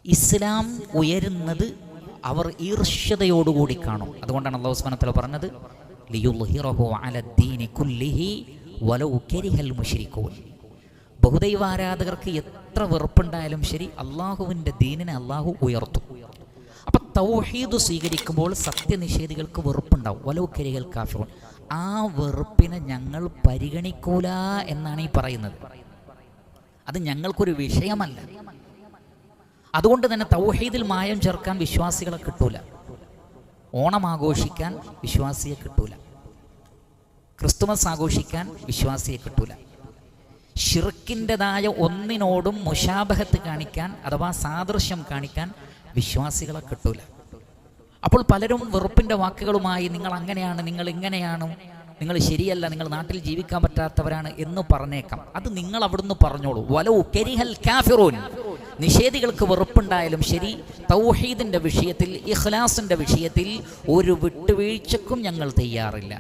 ഇസ്ലാം ഉയരുന്നത് അവർ ഈർഷ്യതയോടുകൂടി കാണും. അതുകൊണ്ടാണ് അല്ലാഹു സുബ്ഹാനഹു വ തആല പറഞ്ഞത് ലിയുദ്ഹിറഹു അലദ്ദീനി കുല്ലിഹി വലൗ കരിഹൽ മുശ്രികൂൻ. ബഹുദൈവാരാധകർക്ക് എത്ര വെറുപ്പുണ്ടായാലും ശരി, അള്ളാഹുവിൻ്റെ ദീനിനെ അള്ളാഹു ഉയർത്തും. അപ്പം തൗഹീദ് സ്വീകരിക്കുമ്പോൾ സത്യനിഷേധികൾക്ക് വെറുപ്പുണ്ടാവും. വലൗ കരിഹൽ കാഫിറൂൻ. ആ വെറുപ്പിനെ ഞങ്ങൾ പരിഗണിക്കൂല എന്നാണ് ഈ പറയുന്നത്. അത് ഞങ്ങൾക്കൊരു വിഷയമല്ല. അതുകൊണ്ട് തന്നെ തൗഹീദിൽ മായം ചേർക്കാൻ വിശ്വാസികളെ കിട്ടൂല. ഓണം ആഘോഷിക്കാൻ വിശ്വാസിയെ കിട്ടൂല. ക്രിസ്തുമസ് ആഘോഷിക്കാൻ വിശ്വാസിയെ കിട്ടൂല. ഷിർക്കിൻ്റെതായ ഒന്നിനോടും മുശാബഹത്ത് കാണിക്കാൻ അഥവാ സാദൃശ്യം കാണിക്കാൻ വിശ്വാസികളെ കിട്ടൂല. അപ്പോൾ പലരും വെറുപ്പിൻ്റെ വാക്കുകളുമായി നിങ്ങൾ അങ്ങനെയാണ്, നിങ്ങൾ ഇങ്ങനെയാണ്, നിങ്ങൾ ശരിയല്ല, നിങ്ങൾ നാട്ടിൽ ജീവിക്കാൻ പറ്റാത്തവരാണ് എന്ന് പറഞ്ഞേക്കാം. അത് നിങ്ങൾ അവിടുന്ന് പറഞ്ഞോളൂ. വലൗ കരിഹൽ കാഫിറൂൻ. നിഷേധികൾക്ക് വെറുപ്പുണ്ടായാലും ശരി, തൗഹീദിൻ്റെ വിഷയത്തിൽ, ഇഖ്ലാസിൻ്റെ വിഷയത്തിൽ ഒരു വിട്ടുവീഴ്ചക്കും ഞങ്ങൾ തയ്യാറില്ല.